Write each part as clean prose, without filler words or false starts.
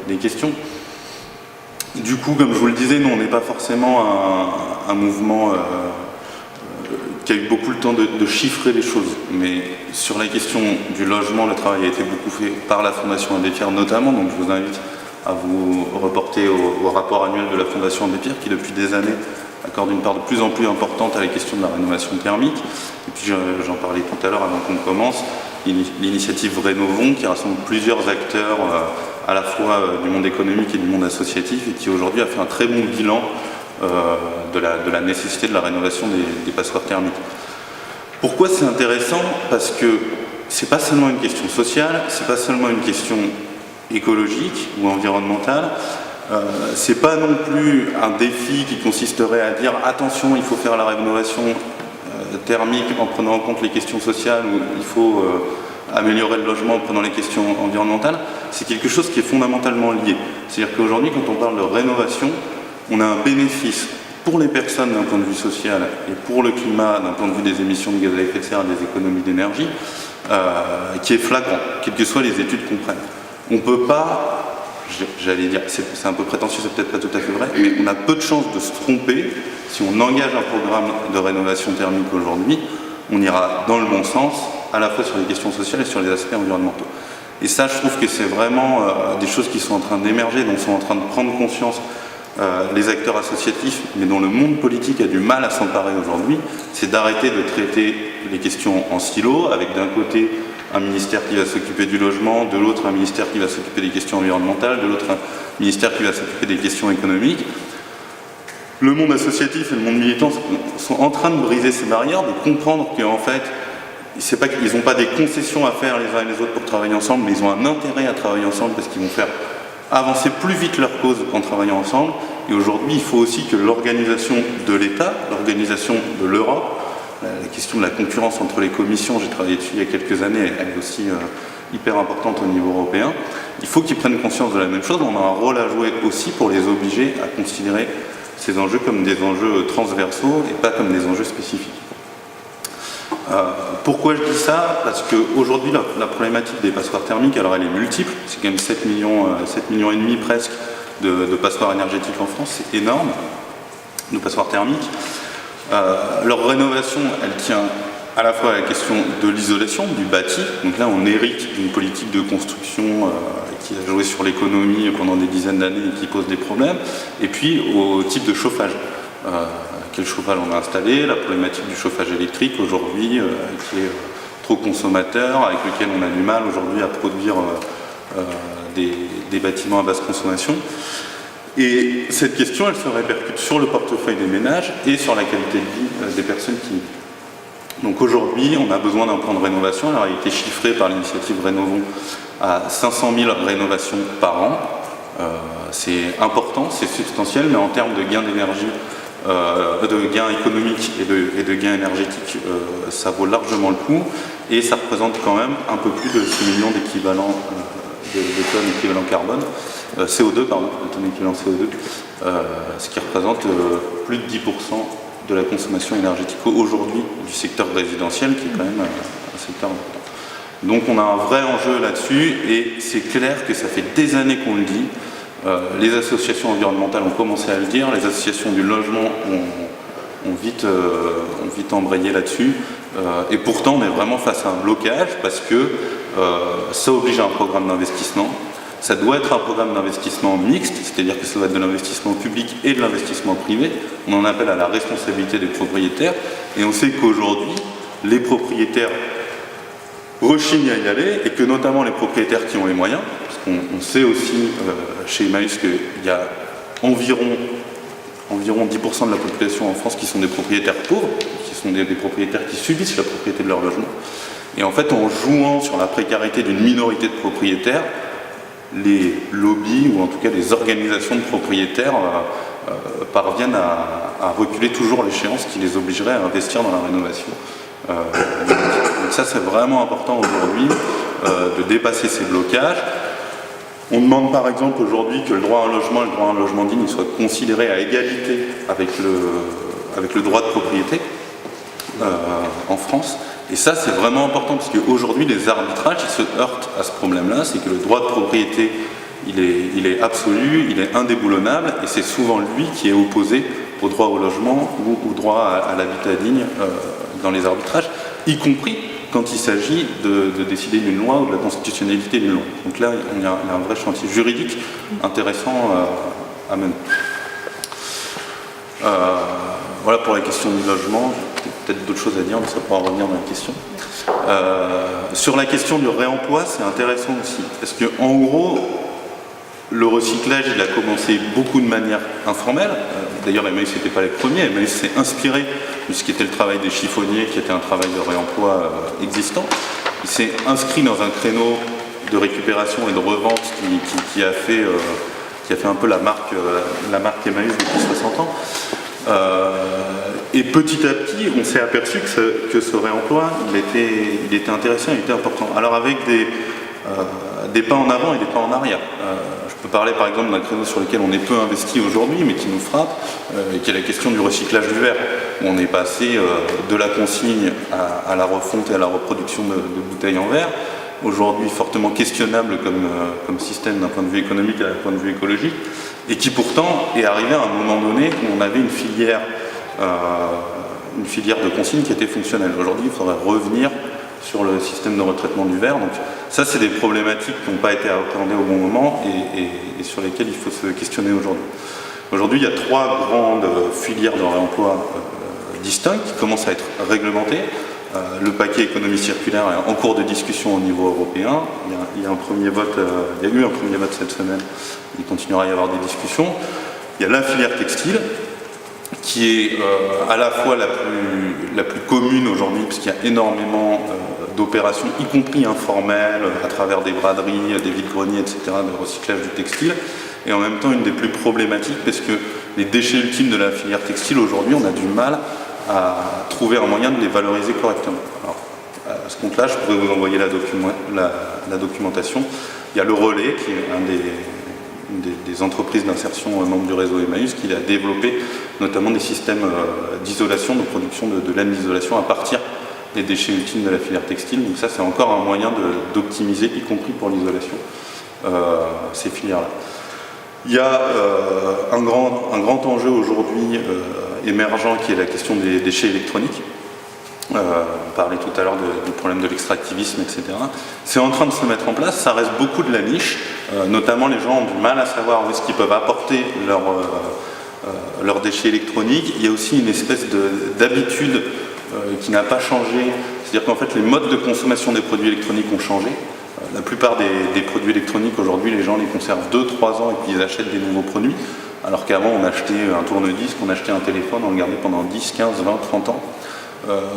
des questions. Du coup, comme je vous le disais, nous, on n'est pas forcément un mouvement qui a eu beaucoup le temps de chiffrer les choses. Mais sur la question du logement, le travail a été beaucoup fait par la Fondation Abbé Pierre notamment. Donc je vous invite à vous reporter au rapport annuel de la Fondation Abbé Pierre qui, depuis des années, accorde une part de plus en plus importante à la question de la rénovation thermique. Et puis j'en parlais tout à l'heure avant qu'on commence, l'initiative Rénovons qui rassemble plusieurs acteurs à la fois du monde économique et du monde associatif et qui aujourd'hui a fait un très bon bilan de la nécessité de la rénovation des passoires thermiques. Pourquoi c'est intéressant? Parce que c'est pas seulement une question sociale, c'est pas seulement une question écologique ou environnementale, c'est pas non plus un défi qui consisterait à dire attention, il faut faire la rénovation thermique en prenant en compte les questions sociales ou il faut améliorer le logement en prenant les questions environnementales. C'est quelque chose qui est fondamentalement lié. C'est-à-dire qu'aujourd'hui, quand on parle de rénovation, on a un bénéfice pour les personnes d'un point de vue social et pour le climat d'un point de vue des émissions de gaz à effet de serre et des économies d'énergie qui est flagrant, quelles que soient les études qu'on prenne. On ne peut pas, j'allais dire, c'est un peu prétentieux, c'est peut-être pas tout à fait vrai, mais on a peu de chances de se tromper si on engage un programme de rénovation thermique aujourd'hui, on ira dans le bon sens, à la fois sur les questions sociales et sur les aspects environnementaux. Et ça, je trouve que c'est vraiment des choses qui sont en train d'émerger, dont sont en train de prendre conscience les acteurs associatifs, mais dont le monde politique a du mal à s'emparer aujourd'hui, c'est d'arrêter de traiter les questions en silo, avec d'un côté un ministère qui va s'occuper du logement, de l'autre un ministère qui va s'occuper des questions environnementales, de l'autre un ministère qui va s'occuper des questions économiques. Le monde associatif et le monde militant sont en train de briser ces barrières, de comprendre qu'en fait, c'est pas qu'ils n'ont pas des concessions à faire les uns et les autres pour travailler ensemble, mais ils ont un intérêt à travailler ensemble parce qu'ils vont faire avancer plus vite leur cause en travaillant ensemble. Et aujourd'hui, il faut aussi que l'organisation de l'État, l'organisation de l'Europe, la question de la concurrence entre les commissions, j'ai travaillé dessus il y a quelques années, elle est aussi hyper importante au niveau européen. Il faut qu'ils prennent conscience de la même chose. On a un rôle à jouer aussi pour les obliger à considérer ces enjeux comme des enjeux transversaux et pas comme des enjeux spécifiques. Pourquoi je dis ça? Parce qu'aujourd'hui, la problématique des passoires thermiques, alors elle est multiple. C'est quand même 7 millions et demi presque de passoires énergétiques en France. C'est énorme, de passoires thermiques. Leur rénovation, elle tient à la fois à la question de l'isolation, du bâti. Donc là, on hérite d'une politique de construction qui a joué sur l'économie pendant des dizaines d'années et qui pose des problèmes. Et puis au type de chauffage. Quel chauffage on a installé, la problématique du chauffage électrique aujourd'hui, qui est trop consommateur, avec lequel on a du mal aujourd'hui à produire des bâtiments à basse consommation. Et cette question, elle se répercute sur le portefeuille des ménages et sur la qualité de vie des personnes qui vivent. Donc aujourd'hui, on a besoin d'un plan de rénovation. Alors, il a été chiffré par l'initiative Rénovons à 500 000 rénovations par an. C'est important, c'est substantiel, mais en termes de gains d'énergie, de gains économiques et de gains énergétiques, ça vaut largement le coup. Et ça représente quand même un peu plus de 6 millions d'équivalents de tonnes équivalent carbone. CO2, pardon, de tonnes équivalent CO2, ce qui représente plus de 10% de la consommation énergétique aujourd'hui du secteur résidentiel, qui est quand même un secteur important. Donc on a un vrai enjeu là-dessus, et c'est clair que ça fait des années qu'on le dit. Les associations environnementales ont commencé à le dire, les associations du logement ont vite embrayé là-dessus, et pourtant on est vraiment face à un blocage, parce que ça oblige à un programme d'investissement. Ça doit être un programme d'investissement mixte, c'est-à-dire que ça doit être de l'investissement public et de l'investissement privé. On en appelle à la responsabilité des propriétaires, et on sait qu'aujourd'hui, les propriétaires rechignent à y aller, et que notamment les propriétaires qui ont les moyens, parce qu'on sait aussi chez Emmaüs qu'il y a environ 10% de la population en France qui sont des propriétaires pauvres, qui sont des propriétaires qui subissent la propriété de leur logement. Et en fait, en jouant sur la précarité d'une minorité de propriétaires, les lobbies, ou en tout cas les organisations de propriétaires, parviennent à reculer toujours l'échéance qui les obligerait à investir dans la rénovation. Donc ça, c'est vraiment important aujourd'hui de dépasser ces blocages. On demande par exemple aujourd'hui que le droit à un logement et le droit à un logement digne soient considérés à égalité avec le droit de propriété en France. Et ça, c'est vraiment important, parce qu'aujourd'hui, les arbitrages, ils se heurtent à ce problème-là, c'est que le droit de propriété il est absolu, il est indéboulonnable, et c'est souvent lui qui est opposé au droit au logement ou au droit à l'habitat digne dans les arbitrages, y compris quand il s'agit de décider d'une loi ou de la constitutionnalité d'une loi. Donc là, il y a un vrai chantier juridique intéressant à mener. Voilà pour la question du logement. J'ai peut-être d'autres choses à dire, mais ça pourra revenir dans la question. Sur la question du réemploi, c'est intéressant aussi, parce que en gros, le recyclage, il a commencé beaucoup de manière informelle. D'ailleurs, Emmaüs n'était pas les premiers. Emmaüs s'est inspiré de ce qui était le travail des chiffonniers, qui était un travail de réemploi existant. Il s'est inscrit dans un créneau de récupération et de revente qui a fait un peu la marque Emmaüs depuis 60 ans. Et petit à petit, on s'est aperçu que ce réemploi, il était intéressant, il était important. Alors avec des pas en avant et des pas en arrière. Je peux parler par exemple d'un créneau sur lequel on est peu investi aujourd'hui, mais qui nous frappe, qui est la question du recyclage du verre. On est passé de la consigne à la refonte et à la reproduction de bouteilles en verre, aujourd'hui fortement questionnable comme système d'un point de vue économique et d'un point de vue écologique, et qui pourtant est arrivé à un moment donné où on avait une filière de consigne qui était fonctionnelle. Aujourd'hui, il faudrait revenir sur le système de retraitement du verre. Donc ça, c'est des problématiques qui n'ont pas été appréhendées au bon moment et sur lesquelles il faut se questionner aujourd'hui. Aujourd'hui, il y a 3 grandes filières de réemploi distinctes qui commencent à être réglementées. Le paquet économie circulaire est en cours de discussion au niveau européen. Il y a eu un premier vote cette semaine. Il continuera à y avoir des discussions. Il y a la filière textile, qui est à la fois la plus commune aujourd'hui, puisqu'il y a énormément d'opérations, y compris informelles, à travers des braderies, des vides-greniers, etc., de recyclage du textile, et en même temps une des plus problématiques, parce que les déchets ultimes de la filière textile, aujourd'hui, on a du mal à trouver un moyen de les valoriser correctement. Alors, à ce compte-là, je pourrais vous envoyer la documentation. Il y a le Relais, qui est des entreprises d'insertion membres du réseau Emmaüs, qui a développé notamment des systèmes d'isolation, de production de laine d'isolation à partir des déchets ultimes de la filière textile. Donc ça, c'est encore un moyen d'optimiser, y compris pour l'isolation, ces filières-là. Il y a un grand enjeu aujourd'hui émergent qui est la question des déchets électroniques. On parlait tout à l'heure du problème de l'extractivisme, etc. C'est en train de se mettre en place, ça reste beaucoup de la niche, notamment les gens ont du mal à savoir où est-ce qu'ils peuvent apporter leurs déchets électroniques. Il y a aussi une espèce d'habitude qui n'a pas changé, c'est-à-dire qu'en fait les modes de consommation des produits électroniques ont changé. La plupart des produits électroniques aujourd'hui, les gens les conservent 2-3 ans et puis ils achètent des nouveaux produits, alors qu'avant on achetait un tourne-disque, on achetait un téléphone, on le gardait pendant 10, 15, 20, 30 ans.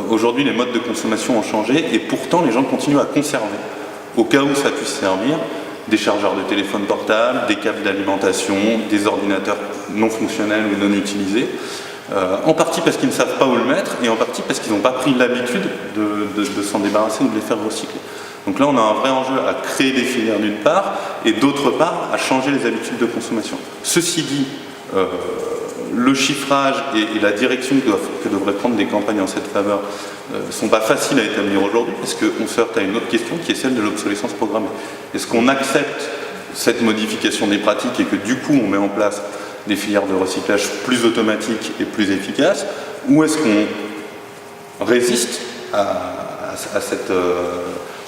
Aujourd'hui les modes de consommation ont changé et pourtant les gens continuent à conserver, au cas où ça puisse servir, des chargeurs de téléphone portable, des câbles d'alimentation, des ordinateurs non fonctionnels ou non utilisés, en partie parce qu'ils ne savent pas où le mettre et en partie parce qu'ils n'ont pas pris l'habitude de s'en débarrasser ou de les faire recycler. Donc là on a un vrai enjeu à créer des filières d'une part et d'autre part à changer les habitudes de consommation. Ceci dit, le chiffrage et la direction que devraient prendre des campagnes en cette faveur ne sont pas faciles à établir aujourd'hui parce qu'on se heurte à une autre question qui est celle de l'obsolescence programmée. Est-ce qu'on accepte cette modification des pratiques et que du coup on met en place des filières de recyclage plus automatiques et plus efficaces, ou est-ce qu'on résiste à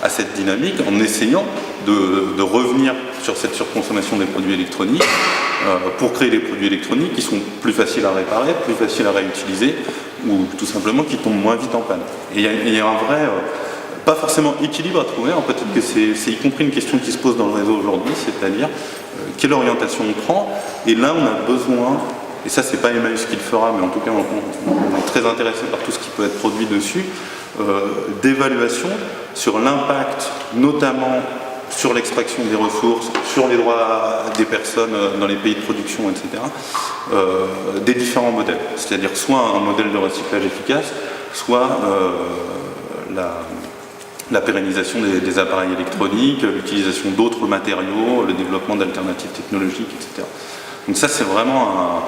cette dynamique en essayant de revenir sur cette surconsommation des produits électroniques pour créer des produits électroniques qui sont plus faciles à réparer, plus faciles à réutiliser ou tout simplement qui tombent moins vite en panne. Et il y a un vrai, pas forcément équilibre à trouver, hein, peut-être que c'est y compris une question qui se pose dans le réseau aujourd'hui, c'est-à-dire quelle orientation on prend, et là on a besoin, et ça c'est pas Emmaüs qui le fera, mais en tout cas on est très intéressé par tout ce qui peut être produit dessus, d'évaluation sur l'impact notamment sur l'extraction des ressources, sur les droits des personnes dans les pays de production, etc., des différents modèles. C'est-à-dire soit un modèle de recyclage efficace, soit la pérennisation des appareils électroniques, l'utilisation d'autres matériaux, le développement d'alternatives technologiques, etc. Donc ça, c'est vraiment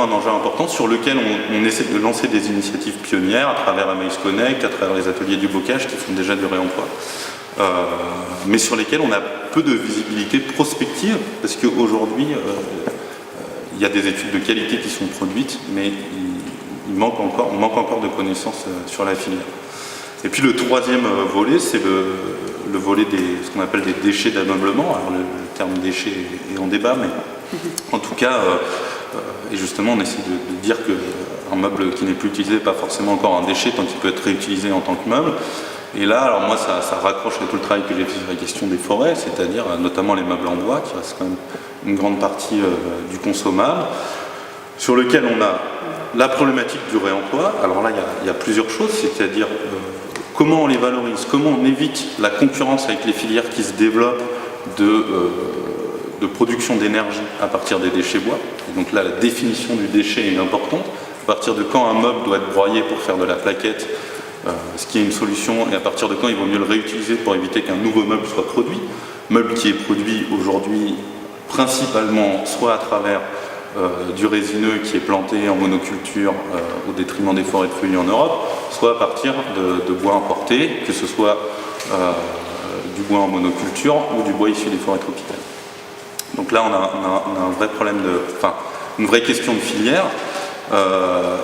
un enjeu important sur lequel on essaie de lancer des initiatives pionnières à travers Emmaüs Connect, à travers les ateliers du bocage qui font déjà du réemploi, mais sur lesquels on a peu de visibilité prospective, parce qu'aujourd'hui, il y a des études de qualité qui sont produites, mais on manque encore de connaissances sur la filière. Et puis le troisième volet, c'est le volet ce qu'on appelle des déchets d'ameublement. Alors le terme déchet est en débat, mais en tout cas, et justement on essaie de dire qu'un meuble qui n'est plus utilisé n'est pas forcément encore un déchet tant qu'il peut être réutilisé en tant que meuble. Et là, alors moi, ça raccroche avec tout le travail que j'ai fait sur la question des forêts, c'est-à-dire notamment les meubles en bois, qui restent quand même une grande partie du consommable, sur lequel on a la problématique du réemploi. Alors là, il y a plusieurs choses, c'est-à-dire comment on les valorise, comment on évite la concurrence avec les filières qui se développent de production d'énergie à partir des déchets bois. Et donc là, la définition du déchet est importante. À partir de quand un meuble doit être broyé pour faire de la plaquette, ce qui est une solution, et à partir de quand il vaut mieux le réutiliser pour éviter qu'un nouveau meuble soit produit. Meuble qui est produit aujourd'hui principalement soit à travers du résineux qui est planté en monoculture au détriment des forêts de feuillus en Europe, soit à partir de bois importés, que ce soit du bois en monoculture ou du bois issu des forêts tropicales. Donc là on a un vrai problème une vraie question de filière.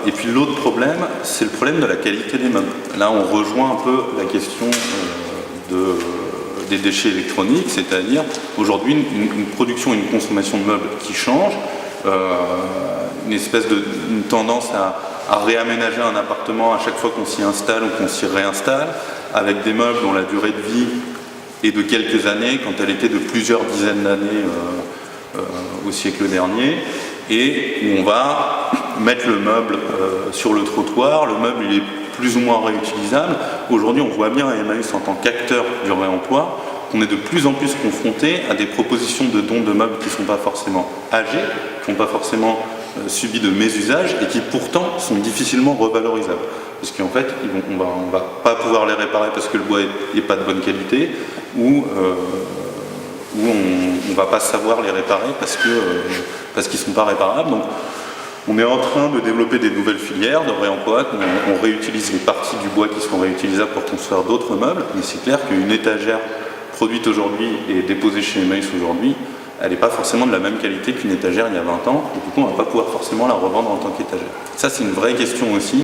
Et puis l'autre problème, c'est le problème de la qualité des meubles. Là on rejoint un peu la question des déchets électroniques, c'est-à-dire aujourd'hui une production et une consommation de meubles qui changent, une tendance à réaménager un appartement à chaque fois qu'on s'y installe ou qu'on s'y réinstalle, avec des meubles dont la durée de vie est de quelques années, quand elle était de plusieurs dizaines d'années au siècle dernier, et où on va mettre le meuble sur le trottoir. Le meuble il est plus ou moins réutilisable. Aujourd'hui on voit bien à Emmaüs en tant qu'acteur du réemploi qu'on est de plus en plus confronté à des propositions de dons de meubles qui ne sont pas forcément âgés, qui n'ont pas forcément subi de mésusage et qui pourtant sont difficilement revalorisables. Parce qu'en fait on va pas pouvoir les réparer parce que le bois n'est pas de bonne qualité, ou on ne va pas savoir les réparer parce qu'ils ne sont pas réparables. Donc, on est en train de développer des nouvelles filières de réemploi. On réutilise les parties du bois qui sont réutilisables pour construire d'autres meubles. Mais c'est clair qu'une étagère produite aujourd'hui et déposée chez Emmaüs aujourd'hui, elle n'est pas forcément de la même qualité qu'une étagère il y a 20 ans. Et du coup, on ne va pas pouvoir forcément la revendre en tant qu'étagère. Ça, c'est une vraie question aussi.